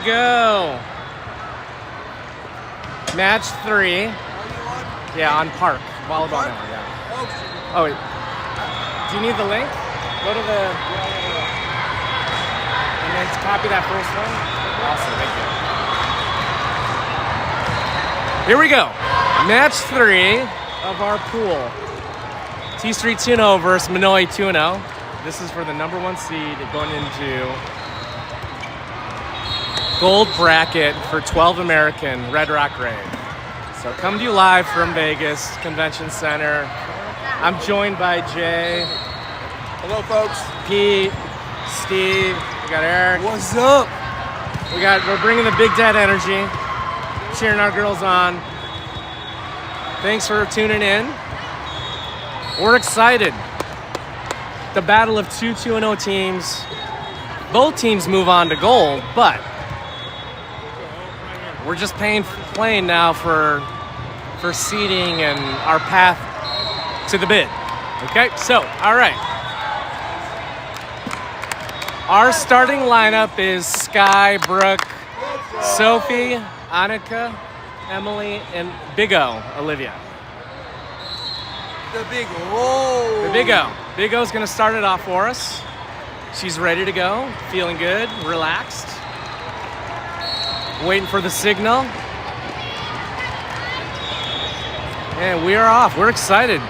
go. Match 3. Yeah, on Park. Volleyball now, yeah. Oh, wait. Do you need the link? Go to the... And then copy that first one. Awesome, thank you. Here we go. Match 3 of our pool. Tstreet 2-0 versus Minoi 2-0. This is for the number 1 seed going into gold bracket for 12 American Red Rock Rave. So come to you live from Vegas Convention Center. I'm joined by Jay. Hello, folks. Pete, Steve, we got Eric. What's up? We're bringing the Big Dad energy, cheering our girls on. Thanks for tuning in. We're excited. The battle of 2-2-0 teams. Both teams move on to gold, but we're just playing now for seeding and our path to the bid. Okay, so, all right. Our starting lineup is Sky, Brooke, Sophie, Annika, Emily, and Big O, Olivia. The Big O. The Big O. Big O's gonna start it off for us. She's ready to go, feeling good, relaxed. Waiting for the signal. And we are off. We're excited.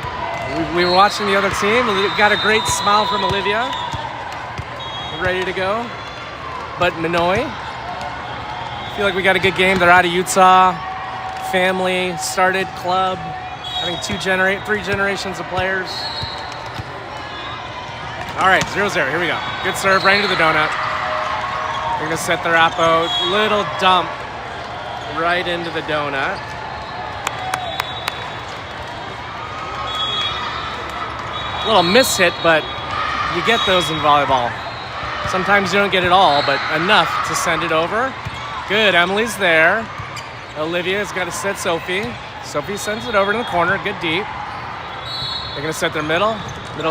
We were watching the other team. We got a great smile from Olivia. Ready to go. But Minoi, I feel like we got a good game. They're out of Utah. Family, started club. I think 3 generations of players. All right, 0-0. Here we go. Good serve, right into the donut. They're gonna set their oppo. Little dump right into the donut. A little miss hit, but you get those in volleyball. Sometimes you don't get it all, but enough to send it over. Good, Emily's there. Olivia's got to set Sophie. Sophie sends it over to the corner, good deep. They're gonna set their middle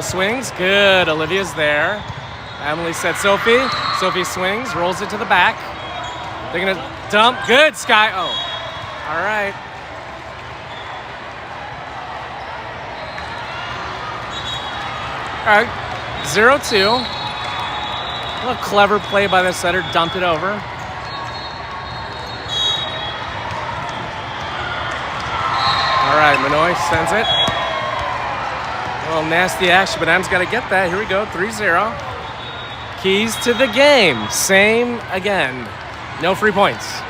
swings. Good, Olivia's there. Emily sets Sophie. Sophie swings, rolls it to the back. They're gonna dump, good, Sky. Oh, all right. All right, 0-2. A little clever play by the setter, dumped it over. All right, Minoi sends it. A little nasty action, but Em's got to get that. Here we go, 3-0. Keys to the game, same again. No free points.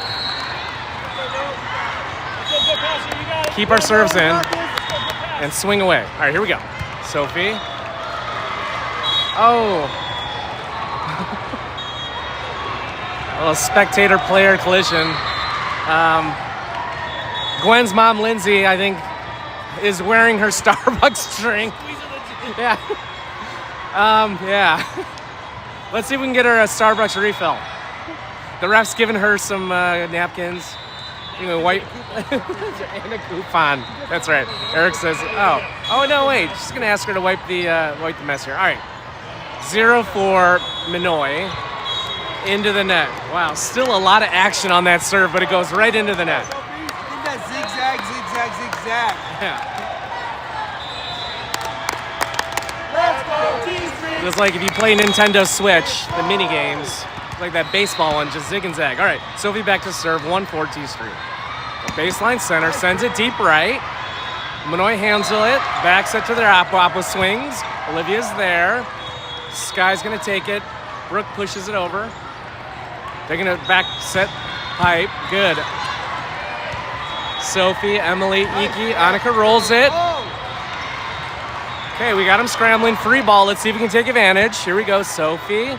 Keep our serves in and swing away. All right, here we go. Sophie. Oh. A little spectator-player collision. Gwen's mom, Lindsay, I think, is wearing her Starbucks drink. Yeah. Yeah. Let's see if we can get her a Starbucks refill. The ref's giving her some napkins. You know, wipe and a coupon. That's right. Eric says, oh no, wait. She's gonna ask her to wipe the mess here. All right. 0-4 Minoi into the net. Wow, still a lot of action on that serve, but it goes right into the net. I think that zigzag. Yeah. Let's go, Tstreet. It's like if you play Nintendo Switch, the mini games, like that baseball one, just zig and zag. All right, Sophie back to serve, 1-4 Tstreet. Baseline center, sends it deep right. Minoi handles it, backs it to their oppo swings. Olivia's there. Sky's gonna take it. Brooke pushes it over. They're gonna back set pipe. Good. Sophie, Emily, Iki, Annika rolls it. Okay, we got him scrambling. Free ball. Let's see if we can take advantage. Here we go, Sophie.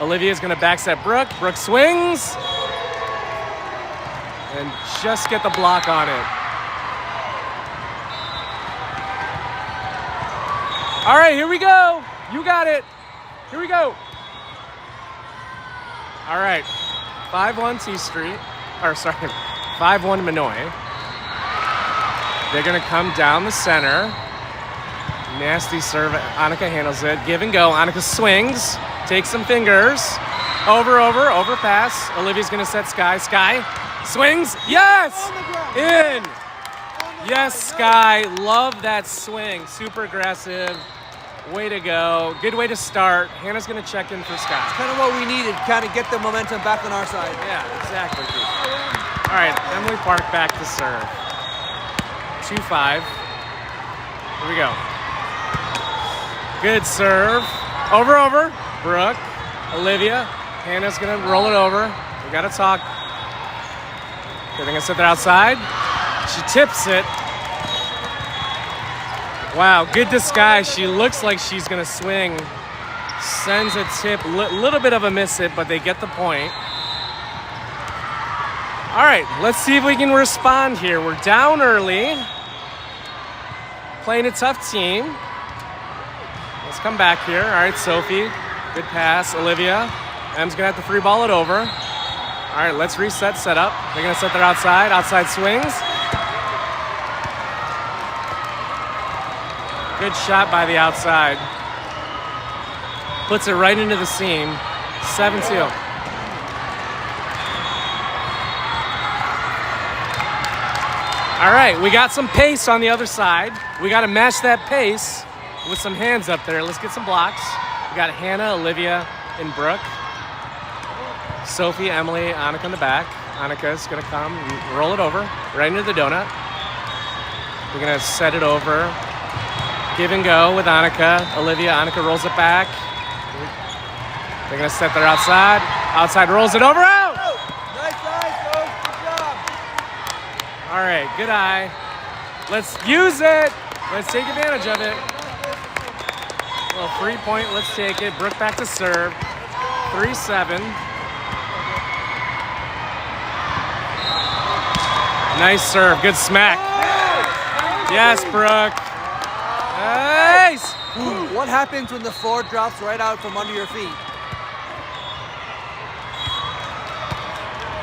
Olivia's gonna back set Brooke. Brooke swings. And just get the block on it. All right, here we go. You got it. Here we go. All right, 5-1 Tstreet, 5-1 Minoi. They're gonna come down the center. Nasty serve, Annika handles it. Give and go, Annika swings, takes some fingers. Over pass. Olivia's gonna set Sky. Sky swings. Yes! In. Yes, Sky. Love that swing. Super aggressive. Way to go. Good way to start. Hannah's gonna check in for Sky. Kind of what we needed, kind of get the momentum back on our side. Yeah, exactly. All right, Emily Park back to serve. 2-5. Here we go. Good serve. Over. Brooke. Olivia. Hannah's gonna roll it over. We gotta talk. Good thing I set that outside. She tips it. Wow, good disguise. She looks like she's gonna swing. Sends a tip, little bit of a miss hit, but they get the point. All right, let's see if we can respond here. We're down early. Playing a tough team. Let's come back here. All right, Sophie, good pass. Olivia, Em's gonna have to free ball it over. All right, let's reset, set up. They're gonna set their outside swings. Good shot by the outside. Puts it right into the seam. 7-2. All right, we got some pace on the other side. We got to match that pace with some hands up there. Let's get some blocks. We got Hannah, Olivia, and Brooke. Sophie, Emily, Annika in the back. Annika's going to come and roll it over right into the donut. We're going to set it over. Give and go with Annika. Olivia, Annika rolls it back. They're gonna set their outside. Outside rolls it over, out! Nice eye, Coach. Good job. All right, good eye. Let's use it. Let's take advantage of it. Well, 3 point, let's take it. Brooke back to serve. 3-7. Nice serve, good smack. Yes, Brooke. Nice! What happens when the floor drops right out from under your feet?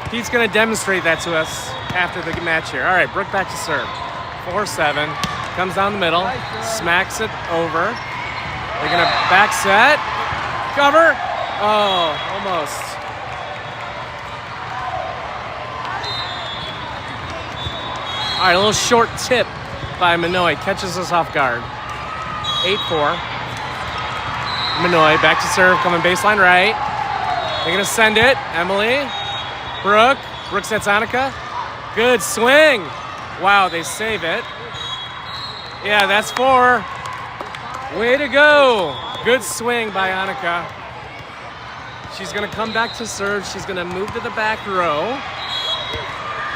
Pete's going to demonstrate that to us after the match here. All right, Brooke back to serve. 4-7. Comes down the middle. Smacks it over. They're going to back set. Cover. Oh, almost. All right, a little short tip by Minoi. Catches us off guard. 8-4. Minoi back to serve, coming baseline right. They're gonna send it. Emily, Brooke sets Annika. Good swing. Wow, they save it. Yeah, that's 4. Way to go. Good swing by Annika. She's gonna come back to serve. She's gonna move to the back row.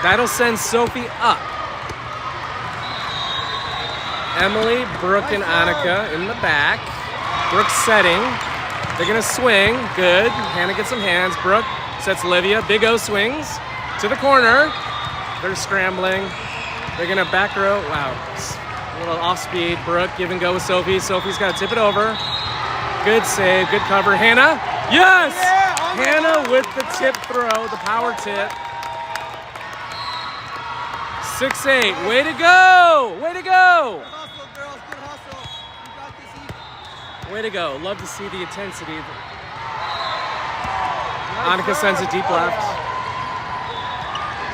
That'll send Sophie up. Emily, Brooke, and Annika in the back. Brooke setting. They're gonna swing. Good. Hannah gets some hands. Brooke sets Olivia. Big O swings to the corner. They're scrambling. They're gonna back row. Wow. A little off speed. Brooke give and go with Sophie. Sophie's gotta tip it over. Good save. Good cover. Hannah. Yes! Hannah with the tip throw, the power tip. 6-8. Way to go! Way to go! Way to go. Love to see the intensity. Annika sends it deep left.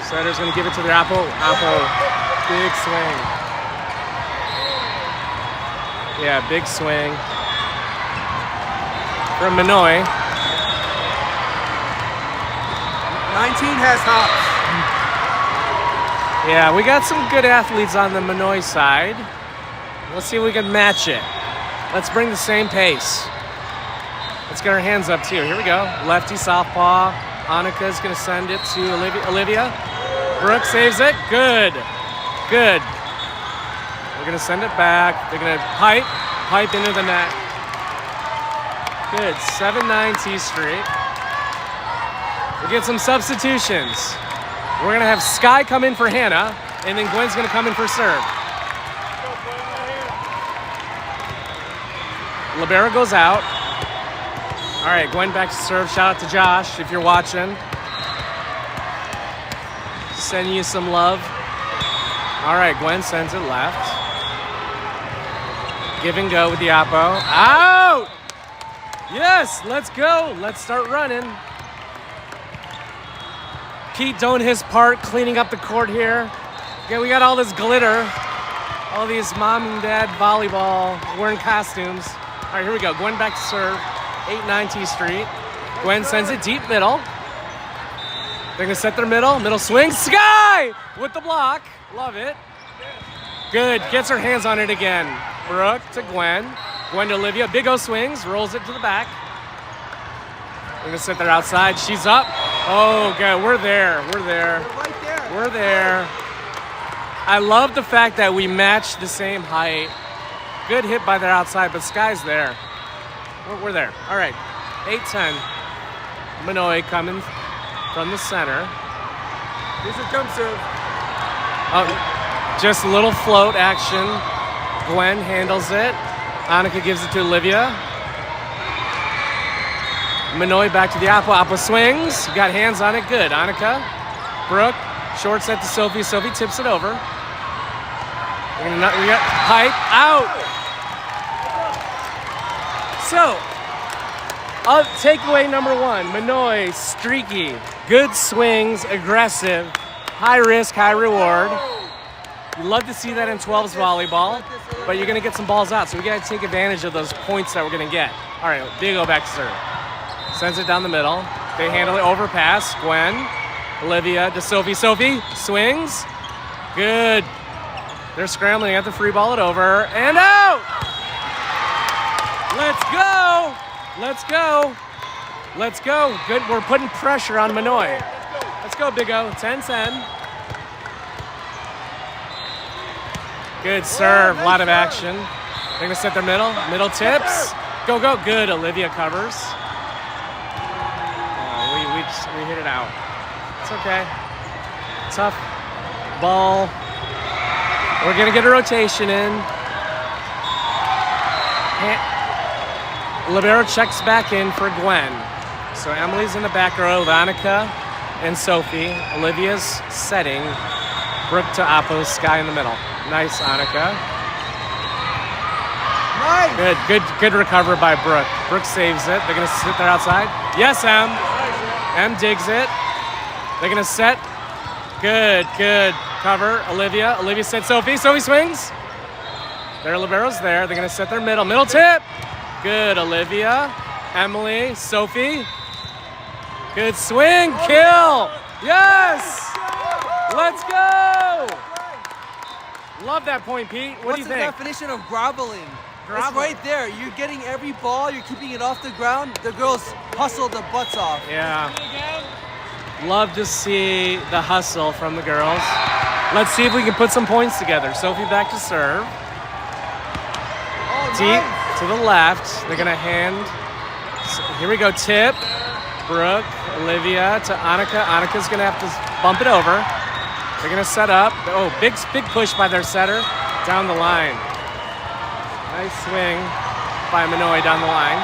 Setter's going to give it to the Apple. Apple. Big swing. Yeah, big swing. From Minoi. 19 has hops. Yeah, we got some good athletes on the Minoi side. Let's see if we can match it. Let's bring the same pace. Let's get our hands up too. Here we go. Lefty southpaw. Annika's gonna send it to Olivia. Brooke saves it. Good. Good. We're gonna send it back. They're gonna pipe into the net. Good. 7-9 Tstreet. We get some substitutions. We're gonna have Sky come in for Hannah, and then Gwen's gonna come in for serve. Libero goes out. All right, Gwen back to serve. Shout out to Josh if you're watching. Sending you some love. All right, Gwen sends it left. Give and go with the oppo. Out! Yes, let's go. Let's start running. Pete doing his part, cleaning up the court here. Okay, we got all this glitter. All these mom and dad volleyball wearing costumes. All right, here we go. Gwen back to serve. 8-9 Tstreet. Gwen sends it deep middle. They're gonna set their middle. Middle swing. Sky with the block. Love it. Good. Gets her hands on it again. Brooke to Gwen. Gwen to Olivia. Big O swings. Rolls it to the back. They're gonna sit there outside. She's up. Oh, good. We're there. We're there. Right there. We're there. I love the fact that we match the same height. Good hit by their outside, but Sky's there. We're there. All right. 8-10. Minoi coming from the center. Here's a jump serve. Just a little float action. Gwen handles it. Annika gives it to Olivia. Minoi back to the Apple. Apple swings. Got hands on it. Good. Annika. Brooke. Short set to Sophie. Sophie tips it over. We got Pipe out. So, takeaway number one. Minoi, streaky. Good swings. Aggressive. High risk, high reward. You love to see that in 12s volleyball, but you're going to get some balls out, so we got to take advantage of those points that we're going to get. All right, Big O back to serve. Sends it down the middle. They handle it, overpass. Gwen, Olivia to Sophie. Sophie swings. Good. They're scrambling. They have to free ball it over. And out! Let's go! Let's go! Let's go. Good. We're putting pressure on Minoi. Let's go, Big O. 10-10. Good serve. A lot of action. They're going to set their middle. Middle tips. Go, go. Good. Olivia covers. We hit it out. It's okay. Tough ball. We're going to get a rotation in. Libero checks back in for Gwen. So Emily's in the back row with Annika and Sophie. Olivia's setting. Brooke to Apo, Sky in the middle. Nice, Annika. Nice. Good recover by Brooke. Brooke saves it. They're going to sit there outside. Yes, M. M digs it. They're going to set. Good cover. Olivia set Sophie. Sophie swings. Their libero's there. They're going to set their middle. Middle tip. Good, Olivia. Emily, Sophie. Good swing, kill. Yes. Let's go. Love that point, Pete. What do you think? What's the definition of groveling? It's right there. You're getting every ball. You're keeping it off the ground. The girls hustle the butts off. Yeah. Love to see the hustle from the girls. Let's see if we can put some points together. Sophie back to serve. Oh, Deep nice. to the left. They're going to hand. Here we go. Tip. Brooke, Olivia to Annika. Annika's going to have to bump it over. They're going to set up. Oh, big push by their setter down the line. Nice swing by Minoi down the line.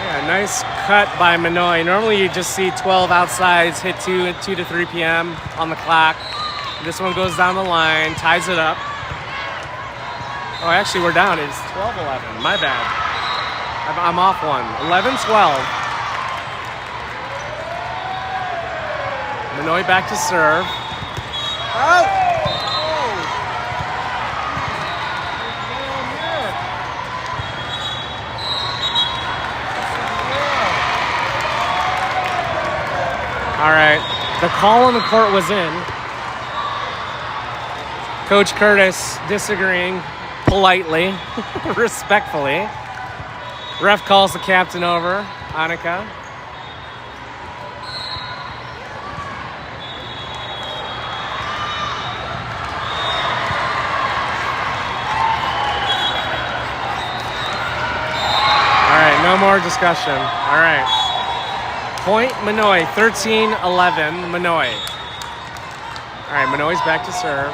Yeah, nice cut by Minoi. Normally you just see 12 outsides hit 2 to 3 p.m. on the clock. This one goes down the line, ties it up. Oh, actually we're down. It's 12-11. My bad. I'm off one. 11-12. Minoi back to serve. Out. All right, the call on the court was in. Coach Curtis disagreeing politely, respectfully. Ref calls the captain over, Annika. All right, no more discussion. All right. Point Minoi, 13-11 Minoi. All right, Minoi's back to serve.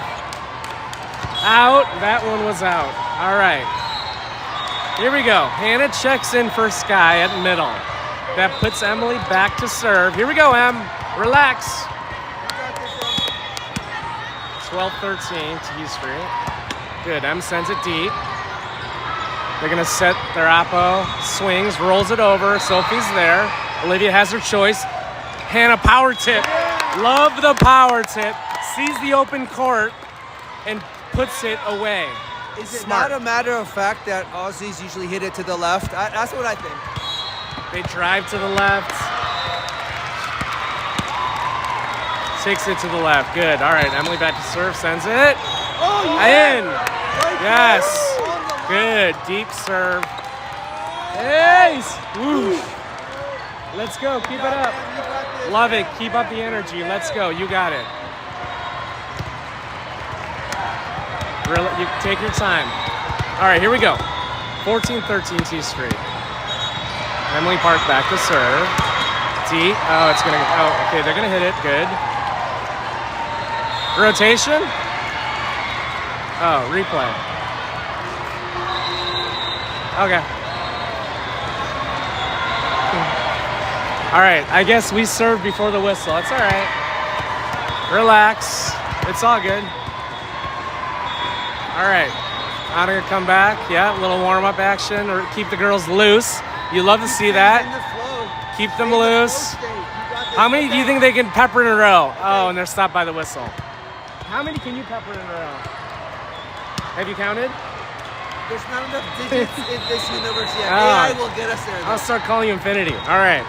Out, that one was out. All right, here we go. Hannah checks in for Sky at middle. That puts Emily back to serve. Here we go, Em, relax. 12-13 Tstreet. Good, Em sends it deep. They're gonna set their oppo, swings, rolls it over. Sophie's there. Olivia has her choice. Hannah power tip. Love the power tip. Sees the open court and puts it away. Is it Smart. not a matter of fact that Aussies usually hit it to the left? That's what I think. They drive to the left. Takes it to the left. Good. All right, Emily back to serve. Sends it. Oh, yeah. In. Right Yes. there, on the Good. Deep serve. Ace. Woo. Let's go. Keep it up. You got this. Love it. Keep up the energy. Let's go. You got it. You take your time. All right, here we go. 14-13 Tstreet. Emily Park back to serve. Deep. Oh, it's gonna. Oh, okay. They're gonna hit it. Good. Rotation. Oh, replay. Okay. All right. I guess we served before the whistle. It's all right. Relax. It's all good. All right. Anna gonna come back. Yeah, a little warm-up action or keep the girls loose. You love to see that. In the flow. Keep them Stay in the flow loose. state. You got this. How many do you think they can pepper in a row? Oh, and they're stopped by the whistle. How many can you pepper in a row? Have you counted? There's not enough digits in this universe yet. Ah. AI will get us there. I'll start calling you Infinity. All right.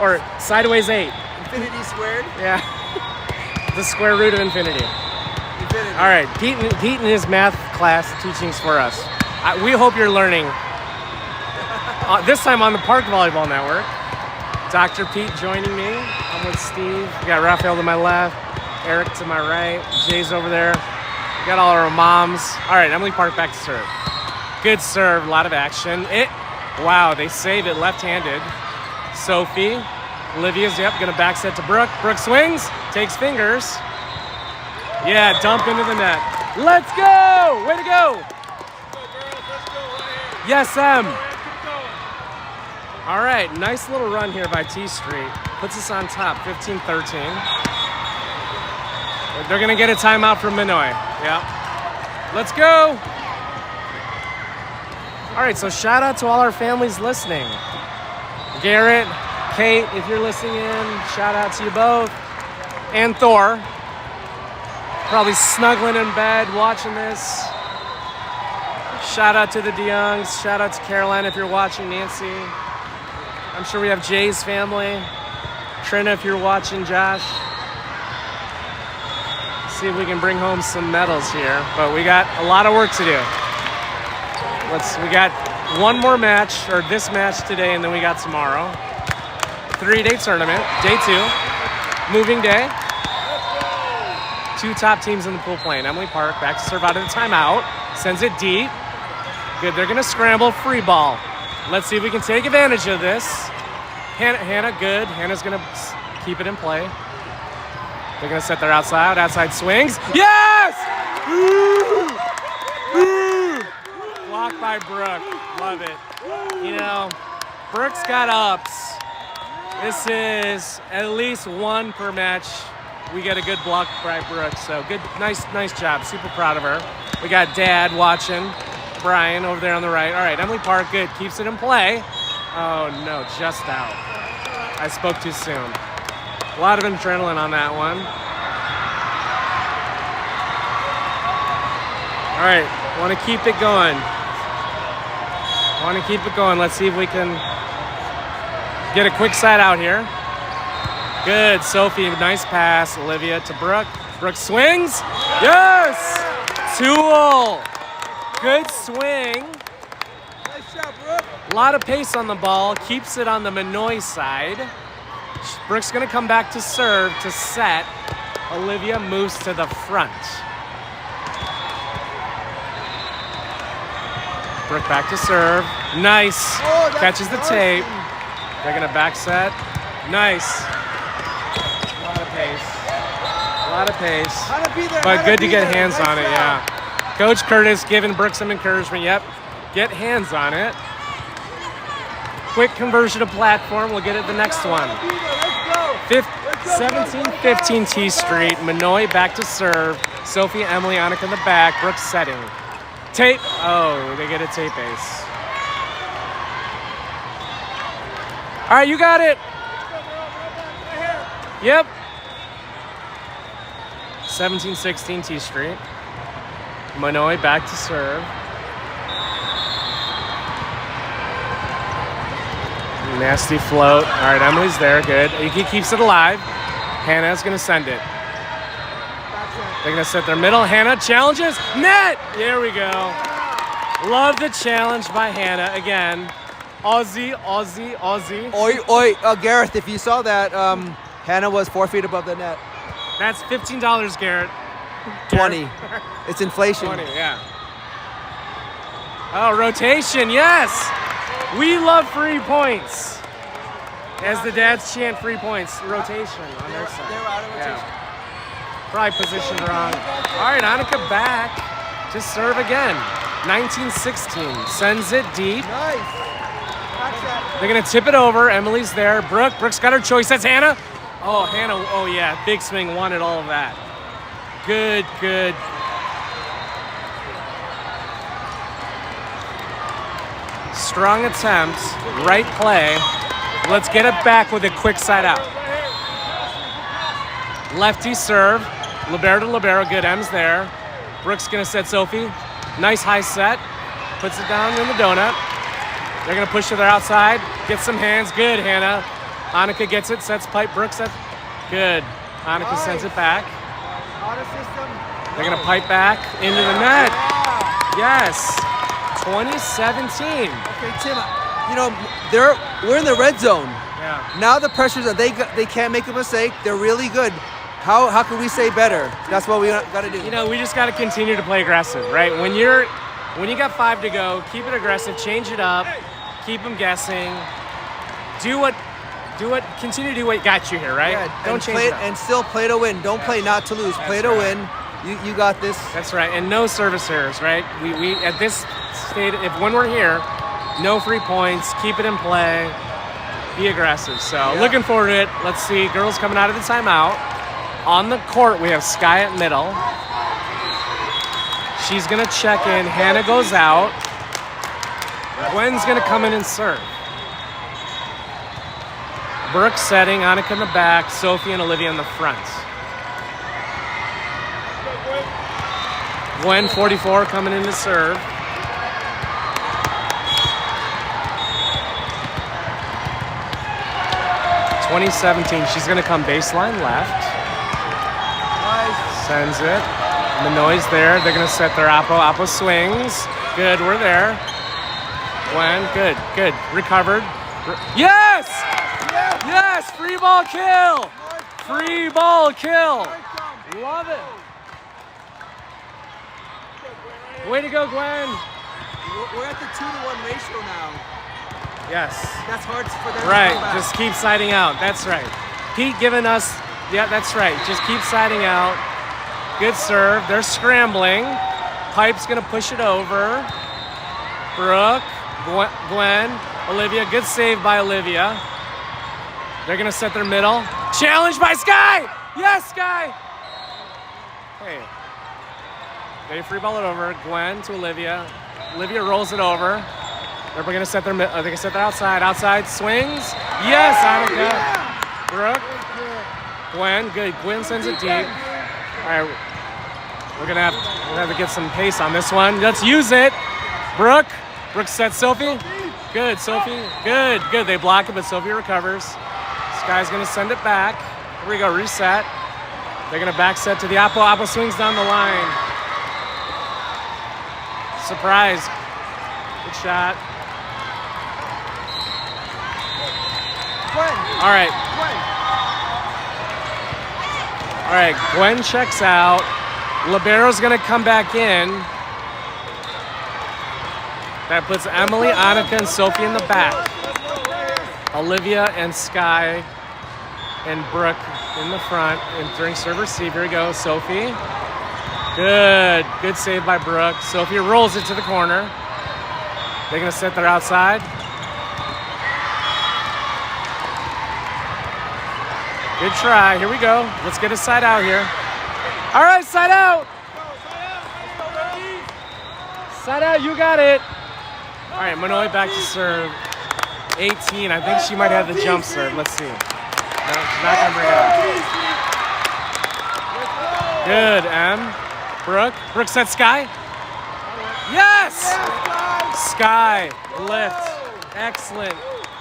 Or sideways 8. Infinity squared. Yeah. The square root of infinity. Infinity. All right. Pete in his math class teachings for us. We hope you're learning. This time on the Park Volleyball Network. Dr. Pete joining me. I'm with Steve. We got Raphael to my left. Eric to my right. Jay's over there. We got all our moms. All right, Emily Park back to serve. Good serve, a lot of action. Wow, they save it left-handed. Sophie, Olivia's, gonna back set to Brooke. Brooke swings, takes fingers. Yeah, dump into the net. Let's go! Way to go! Yes, Em. All right, nice little run here by Tstreet. Puts us on top, 15-13. They're gonna get a timeout from Minoi. Yeah. Let's go. All right, so shout out to all our families listening. Garrett, Kate, if you're listening in, shout out to you both. And Thor, probably snuggling in bed watching this. Shout out to the DeYoungs. Shout out to Caroline if you're watching, Nancy. I'm sure we have Jay's family. Trina if you're watching, Josh. See if we can bring home some medals here, but we got a lot of work to do. We got one more match, or this match today, and then we got tomorrow. 3-day tournament, day 2, moving day. 2 top teams in the pool playing. Emily Park back to serve out of the timeout, sends it deep. Good, they're gonna scramble, free ball. Let's see if we can take advantage of this. Hannah, good. Hannah's gonna keep it in play. They're gonna set their outside swings. Yes! Ooh! Ooh! Blocked by Brooke. Love it. You know, Brooke's got ups. This is at least 1 per match. We get a good block by Brooke. So good, nice job. Super proud of her. We got Dad watching. Brian over there on the right. All right, Emily Park, good. Keeps it in play. Oh no, just out. I spoke too soon. A lot of adrenaline on that one. All right, want to keep it going. Let's see if we can get a quick side out here. Good, Sophie, nice pass. Olivia to Brooke. Brooke swings. Yes! Tool. Good swing. Nice shot, Brooke. A lot of pace on the ball. Keeps it on the Minoi side. Brooke's gonna come back to serve to set. Olivia moves to the front. Brooke back to serve. Nice. Oh, that's catches the tape. awesome. They're gonna back set. Nice. A lot of pace. How to be there, But how good to be get there. hands Nice on it, job. yeah. Coach Curtis giving Brooke some encouragement. Yep. Get hands on it. Quick conversion to platform. We'll get it the next one. How to be there. Let's go. 17-15 Tstreet. Minoi back to serve. Sophie, Emily, Annika in the back. Brooke setting. Tape. Oh, they get a tape ace. All right, you got it. Yep. 17-16 Tstreet. Minoi back to serve. Nasty float. All right, Emily's there. Good. He keeps it alive. Hannah's going to send it. They're going to set their middle. Hannah challenges. Net! There we go. Love the challenge by Hannah. Again, Aussie, Aussie, Aussie. Oi, Gareth, if you saw that, Hannah was 4 feet above the net. That's $15, Garrett. 20. It's inflation. 20, yeah. Oh, rotation, yes! We love free points. As the dads chant free points, rotation on their side. They were out of rotation. Yeah. Probably positioned wrong. All right, Annika back to serve again. 19-16, sends it deep. Nice. They're gonna tip it over. Emily's there. Brooke's got her choice. That's Hannah. Oh, Hannah. Oh yeah, big swing. Wanted all of that. Good. Strong attempt. Right play. Let's get it back with a quick side out. Lefty serve. Libero to libero. Good. M's there. Brooke's gonna set Sophie. Nice high set. Puts it down in the donut. They're gonna push to their outside. Get some hands. Good, Hannah. Annika gets it. Sets pipe. Brooke sets. Good. Annika sends it back. They're gonna pipe back into the net. Yes. 2017. Okay, Tim. You know, we're in the red zone. Yeah. Now the pressures that they can't make a mistake. They're really good. How can we say better? That's what we got to do. You know, we just got to continue to play aggressive, right? When you got 5 to go, keep it aggressive, change it up, keep them guessing. Continue to do what got you here, right? Yeah, Don't change it up. And still play to win. Don't play not to lose. Play to win. You got this. That's right, and no service errors, right? We at this state, when we're here, no free points. Keep it in play. Be aggressive. So looking forward to it. Let's see, girls coming out of the timeout. On the court, we have Sky at middle. She's gonna check in. Hannah goes out. Gwen's gonna come in and serve. Brooke setting, Annika in the back, Sophie and Olivia in the front. Gwen, 44, coming in to serve. (2017). She's gonna come baseline left. Sends it. Minoi's there. They're gonna set their Oppo. Oppo swings. Good, we're there. Gwen, good. Recovered. Yes! Yes! Free ball kill! Free ball kill! Love it. Way to go, Gwen. We're at the 2-to-1 ratio now. Yes. That's hard for them to Right, come back. just keep siding out. That's right. Pete giving us, yeah, that's right. Just keep siding out. Good serve. They're scrambling. Pipe's going to push it over. Brooke, Gwen, Olivia. Good save by Olivia. They're going to set their middle. Challenge by Sky! Yes, Sky! Hey. They free ball it over. Gwen to Olivia. Olivia rolls it over. They're going to set their middle. They can set their outside. Outside swings. Yes, Annika. Brooke. Gwen. Good. Gwen sends it deep. All right, we're gonna have to get some pace on this one. Let's use it. Brooke sets Sophie. Good, Sophie. Good. They block it, but Sophie recovers. Sky's gonna send it back. Here we go, reset. They're gonna back set to the Oppo. Oppo swings down the line. Surprise. Good shot. Gwen. All right. All right, Gwen checks out. Libero's gonna come back in. That puts Emily, Annika, and Sophie in the back. Olivia and Sky and Brooke in the front. And during serve receive, here we go, Sophie. Good save by Brooke. Sophie rolls it to the corner. They're gonna set their outside. Good try. Here we go. Let's get a side out here. All right, side out. Side out, you got it. All right, Minoi back to serve. 18, I think she might have the jump serve. Let's see. No, she's not gonna bring it up. Good, M. Brooke set Sky. Yes! Sky, lift. Excellent.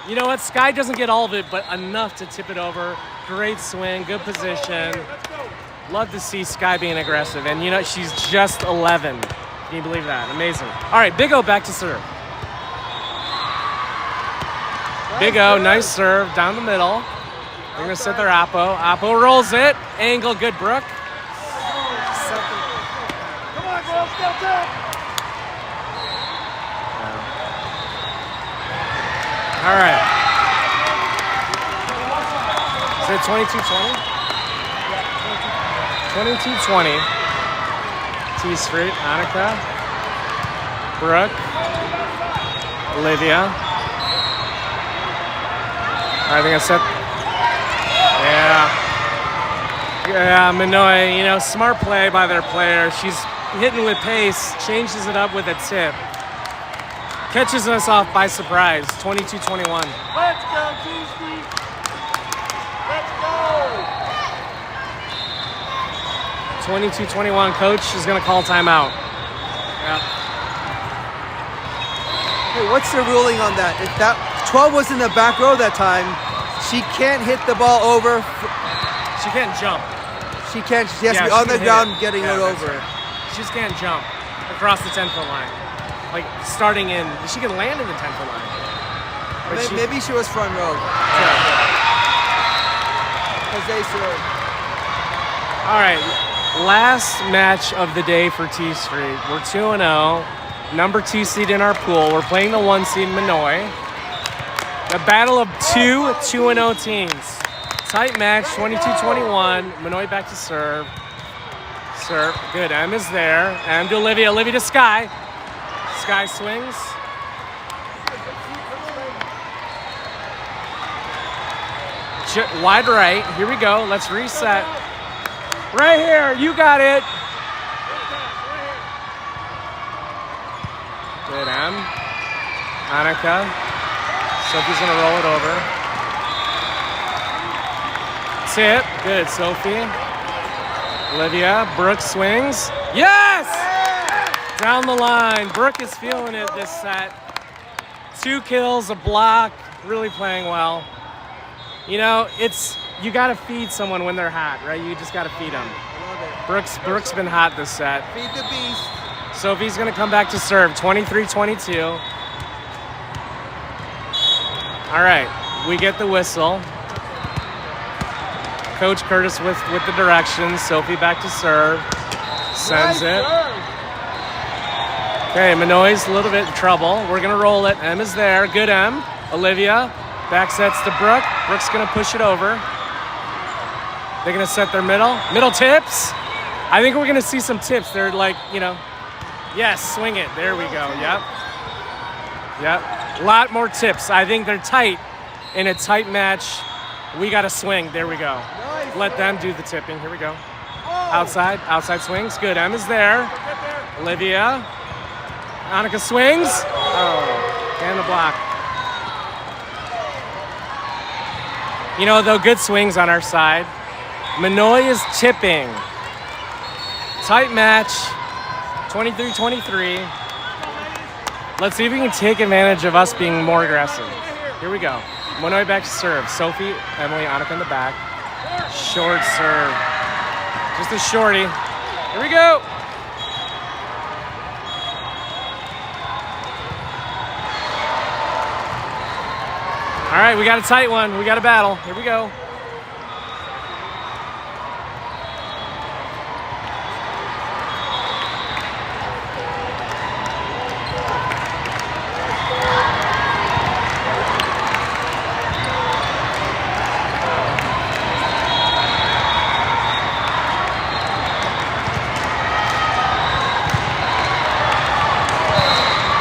You know what? Sky doesn't get all of it, but enough to tip it over. Great swing, good position. Love to see Sky being aggressive. And you know, she's just 11. Can you believe that? Amazing. All right, Big O back to serve. Big O, nice serve, down the middle. They're gonna set their Oppo. Oppo rolls it. Angle, good, Brooke. Come on, girls, go back. All right. Is it 22-20? 22-20. Tstreet, Annika, Brooke, Olivia. I think I said, yeah, Minoi, you know, smart play by their player. She's hitting with pace, changes it up with a tip. Catches us off by surprise, 22-21. Let's go, Tstreet. Let's go. 22-21, coach is gonna call timeout. Yeah. Hey, what's the ruling on that? If that 12 was in the back row that time, she can't hit the ball over. She can't jump. She can't. She has to be she on the can hit ground it. getting Yeah, it that's over. right. She just can't jump across the 10-foot line. Like starting in, she can land in the 10-foot line. But Maybe she was front row. Because they served. All right, last match of the day for Tstreet. We're 2-0, number 2 seed in our pool. We're playing the 1 seed Minoi. The battle of two 2-0 teams. Tight match, 22-21. Minoi back to serve. Serve, good, M is there. M to Olivia, Olivia to Sky. Sky swings. Wide right, here we go, let's reset. Right here, you got it. Good, M. Annika. Sophie's gonna roll it over. Tip, good, Sophie. Olivia, Brooke swings. Yes! Down the line, Brooke is feeling it this set. 2 kills, a block, really playing well. You know, you gotta feed someone when they're hot, right? You just gotta feed them. Brooke's been hot this set. Feed the beast. Sophie's gonna come back to serve, 23-22. All right, we get the whistle. Coach Curtis with the directions. Sophie back to serve. Sends it. Okay, Minoi's a little bit in trouble. We're gonna roll it. M is there. Good M. Olivia. Back sets to Brooke. Brooke's gonna push it over. They're gonna set their middle. Middle tips. I think we're gonna see some tips. They're like, you know, yes, swing it. There we go. Yep. Yep. A lot more tips. I think they're tight. In a tight match, we gotta swing. There we go. Let them do the tipping. Here we go. Outside swings. Good. M is there. Olivia. Annika swings. Oh, and the block. You know, though, good swings on our side. Minoi is tipping. Tight match. 23-23. Let's see if we can take advantage of us being more aggressive. Here we go. Minoi back to serve. Sophie, Emily, Annika in the back. Short serve. Just a shorty. Here we go. All right, we got a tight one. We got a battle. Here we go.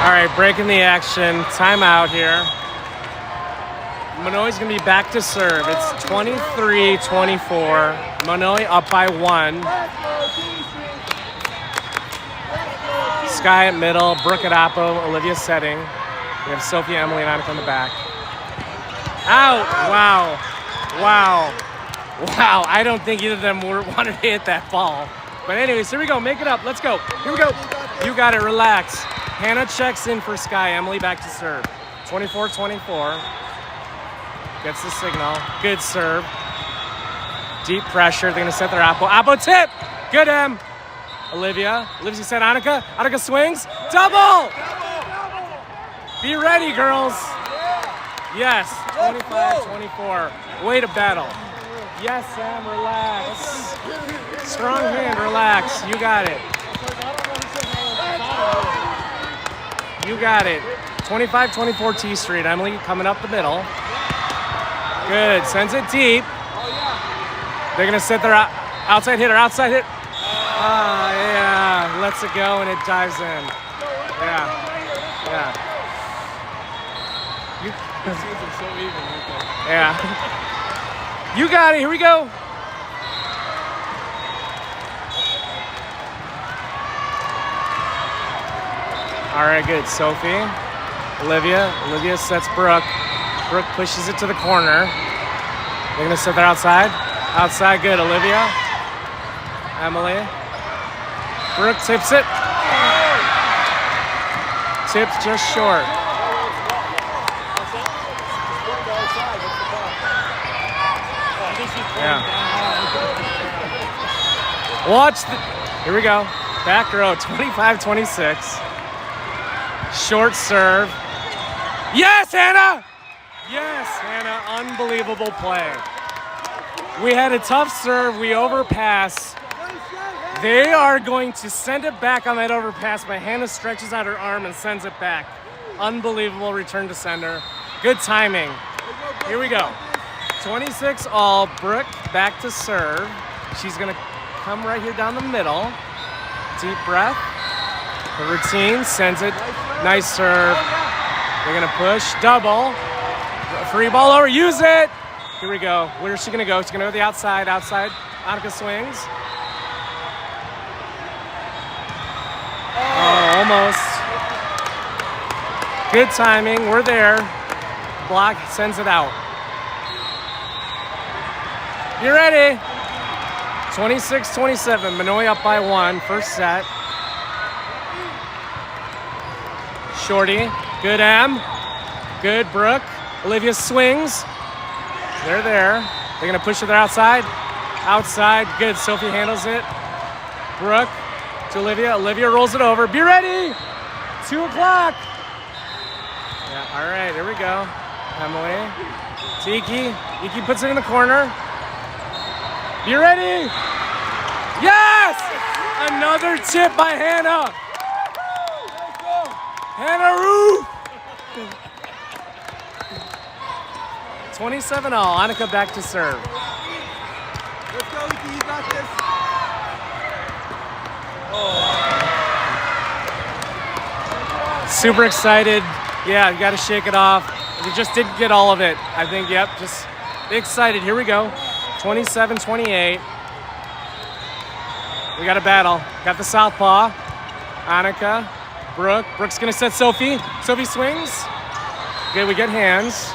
All right, breaking the action. Timeout here. Minoi's gonna be back to serve. It's 23-24. Minoi up by 1. Sky at middle, Brooke at Oppo, Olivia setting. We have Sophie, Emily, and Annika in the back. Out! Wow. Wow. Wow. I don't think either of them wanted to hit that ball. But anyways, here we go. Make it up. Let's go. Here we go. You got it. Relax. Hannah checks in for Sky. Emily back to serve. 24-24. Gets the signal. Good serve. Deep pressure. They're going to set their Oppo. Oppo tip. Good, Em. Olivia. Olivia said Annika. Annika swings. Double! Be ready, girls. Yes. 25-24. Way to battle. Yes, Sam. Relax. Strong hand. Relax. You got it. You got it. 25-24 Tstreet. Emily coming up the middle. Good. Sends it deep. They're going to set their outside hitter. Outside hit. Yeah. Lets it go and it dives in. Yeah. Yeah. Yeah. You got it. Here we go. All right, good. Sophie, Olivia. Olivia sets Brooke. Brooke pushes it to the corner. They're gonna set that outside. Outside, good. Olivia, Emily. Brooke tips it. Tips just short. Yeah. Watch the. Here we go. Back row, 25-26. Short serve. Yes, Hannah! Yes, Hannah. Unbelievable play. We had a tough serve. We overpass. They are going to send it back on that overpass, but Hannah stretches out her arm and sends it back. Unbelievable return to sender. Good timing. Here we go. 26 all. Brooke back to serve. She's going to come right here down the middle. Deep breath. Her routine sends it. Nice serve. They're going to push. Double. Free ball over. Use it. Here we go. Where is she going to go? She's going to go to the outside. Outside. Annika swings. Oh, almost. Good timing. We're there. Block sends it out. You ready? 26-27. Minoi up by 1. First set. Shorty. Good M. Good Brooke. Olivia swings. They're there. They're going to push it there outside. Outside. Good. Sophie handles it. Brooke to Olivia. Olivia rolls it over. Be ready. 2 o'clock. Yeah. All right. Here we go. Emily. Tiki. Iki puts it in the corner. You ready? Yes! Another tip by Hannah. Hannah Roof. 27 all. Annika back to serve. Let's go, Iki. You got this. Super excited. Yeah, you got to shake it off. We just didn't get all of it. I think, yep, just excited. Here we go. 27-28. We got a battle. Got the southpaw. Annika, Brooke. Brooke's gonna set Sophie. Sophie swings. Good, we get hands.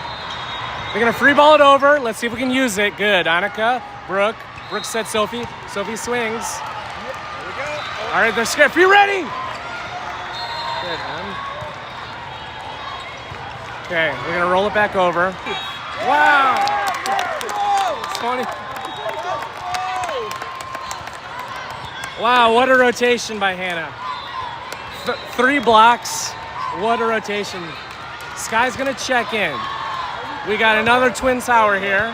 They're gonna free ball it over. Let's see if we can use it. Good, Annika, Brooke. Brooke sets Sophie. Sophie swings. Here we go. All right, they're scared. Be ready. Good, man. Okay, we're gonna roll it back over. Wow. 20. Wow, what a rotation by Hannah. 3 blocks. What a rotation. Sky's gonna check in. We got another twin tower here.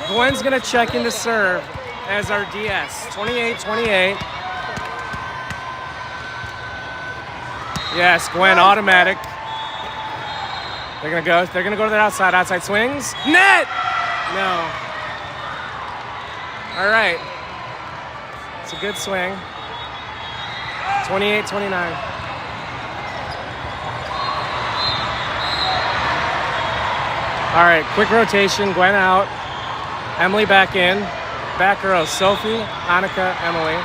Gwen's gonna check in to serve as our DS. 28-28. Yes, Gwen automatic. They're gonna go to their outside. Outside swings. Net! No. All right. It's a good swing. 28-29. All right, quick rotation. Gwen out. Emily back in. Back row. Sophie, Annika, Emily.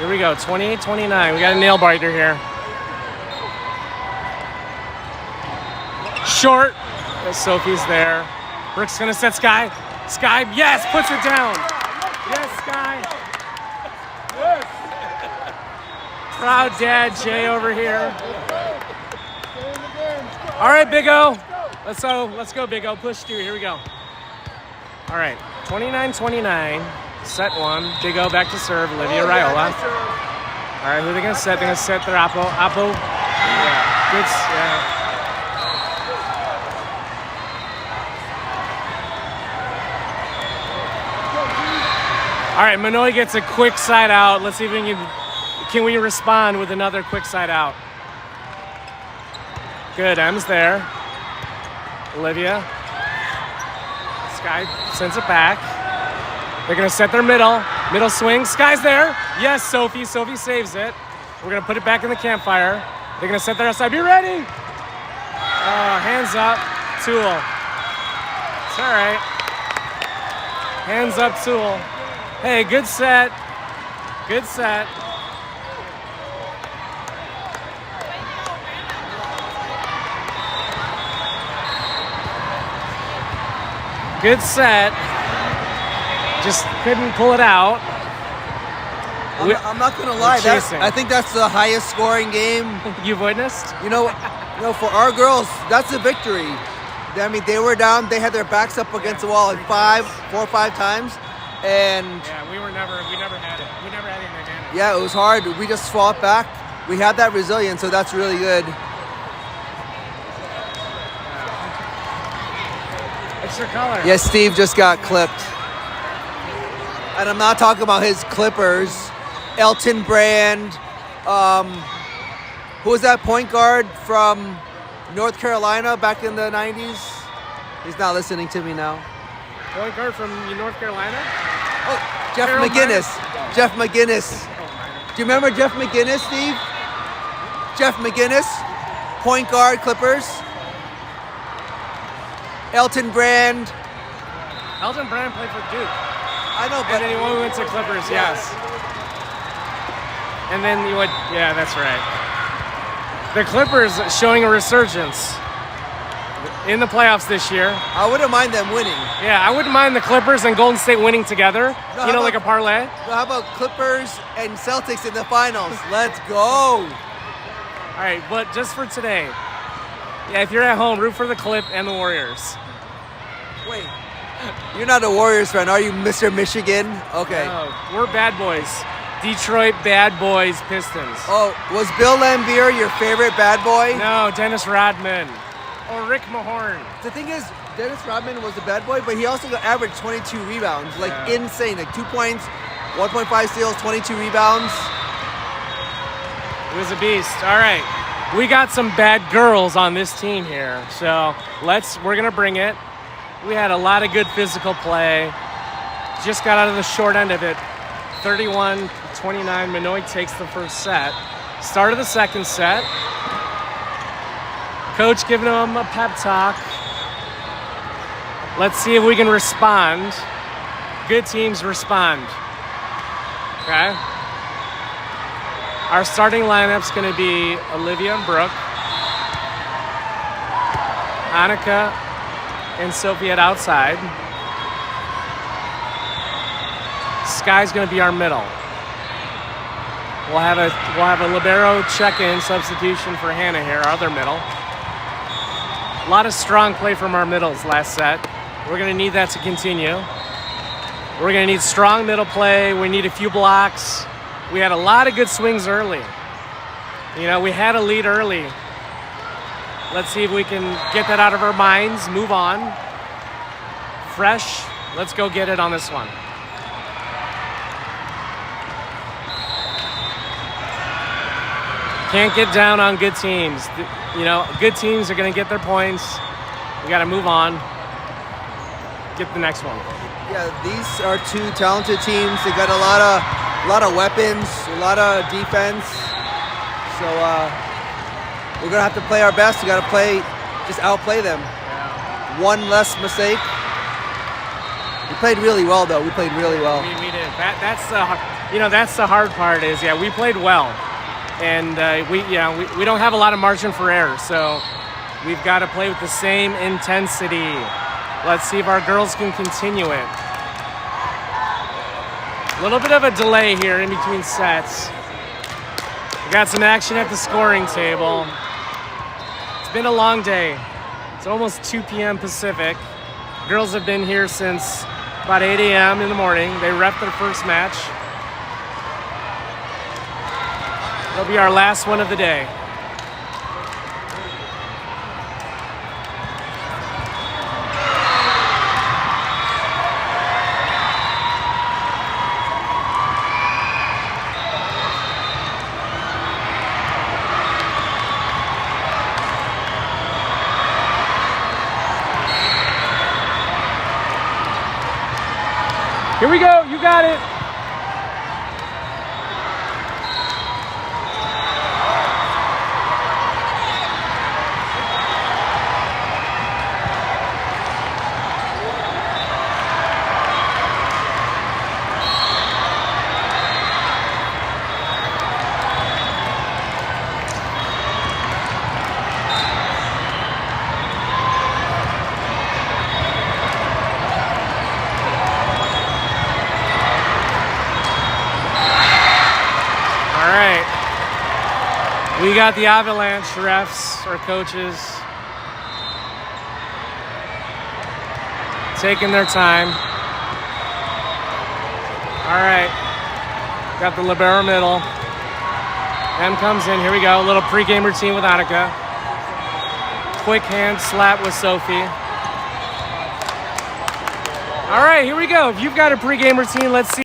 Here we go, 28-29. We got a nail biter here. Short. Sophie's there. Brooke's gonna set Sky. Sky, yes, puts it down. Yes, Sky. Proud dad Jay over here. All right, Big O. Let's go, Big O. Push two. Here we go. All right, 29-29. Set one. Big O back to serve. Olivia Raiola. All right, who are they gonna set? They're gonna set their Apo. Yeah. Good. Yeah. All right, Minoi gets a quick side out. Let's see if we can we respond with another quick side out. Good, M's there. Olivia. Sky sends it back. They're gonna set their middle swing. Sky's there. Yes, Sophie saves it. We're gonna put it back in the campfire. They're gonna set their outside. Be ready. Hands up, Tool. It's all right. Hands up, Tool. Hey, good set. Good set. Good set. Just couldn't pull it out. I'm not gonna lie. I think that's the highest scoring game you've witnessed. You know, for our girls, that's a victory. I mean, they were down. They had their backs up against the wall like 4 or 5 times, and yeah, we never had it. We never had any advantage. Yeah, it was hard. We just fought back. We had that resilience, so that's really good. What's your color? Yes, Steve just got clipped. And I'm not talking about his Clippers. Elton Brand. Who was that point guard from North Carolina back in the 90s? He's not listening to me now. Point guard from North Carolina? Oh, Jeff McGinnis. Jeff McGinnis. Do you remember Jeff McGinnis, Steve? Jeff McGinnis, point guard, Clippers. Elton Brand. Elton Brand played for Duke. I know, but and then he went to Clippers, yes. And then you went, yeah, that's right. The Clippers showing a resurgence in the playoffs this year. I wouldn't mind them winning. Yeah, I wouldn't mind the Clippers and Golden State winning together. No, like a parlay. No, how about Clippers and Celtics in the finals? Let's go. All right, but just for today, yeah, if you're at home, root for the Clip and the Warriors. Wait, you're not a Warriors fan, are you, Mr. Michigan? Okay. No, we're bad boys. Detroit Bad Boys Pistons. Oh, was Bill Laimbeer your favorite bad boy? No, Dennis Rodman. Or Rick Mahorn. The thing is, Dennis Rodman was a bad boy, but he also got averaged 22 rebounds. Like, insane. Like, 2 points, 1.5 steals, 22 rebounds. It was a beast. All right. We got some bad girls on this team here. So we're going to bring it. We had a lot of good physical play. Just got out of the short end of it. 31-29. Minoi takes the first set. Start of the second set. Coach giving them a pep talk. Let's see if we can respond. Good teams respond. Okay? Our starting lineup's going to be Olivia and Brooke, Annika and Sophie at outside. Sky's going to be our middle. We'll have a libero check-in substitution for Hannah here, our other middle. A lot of strong play from our middles last set. We're going to need that to continue. We're going to need strong middle play. We need a few blocks. We had a lot of good swings early. You know, we had a lead early. Let's see if we can get that out of our minds, move on. Fresh, let's go get it on this one. Can't get down on good teams. You know, good teams are going to get their points. We got to move on. Get the next one. Yeah, these are 2 talented teams. They got a lot of weapons, a lot of defense. So we're gonna have to play our best. We gotta just outplay them. Yeah. One less mistake. We played really well, though. We played really well. We did. That's You know, that's the hard part is, yeah, we played well. And we don't have a lot of margin for error, so we've got to play with the same intensity. Let's see if our girls can continue it. A little bit of a delay here in between sets. We got some action at the scoring table. It's been a long day. It's almost 2 p.m. Pacific. Girls have been here since about 8 a.m. in the morning. They repped their first match. It'll be our last one of the day. Here we go, you got it. We got the Avalanche refs or coaches taking their time. All right, got the libero middle. M comes in, here we go, a little pregame routine with Annika. Quick hand slap with Sophie. All right, here we go. If you've got a pregame routine, let's see.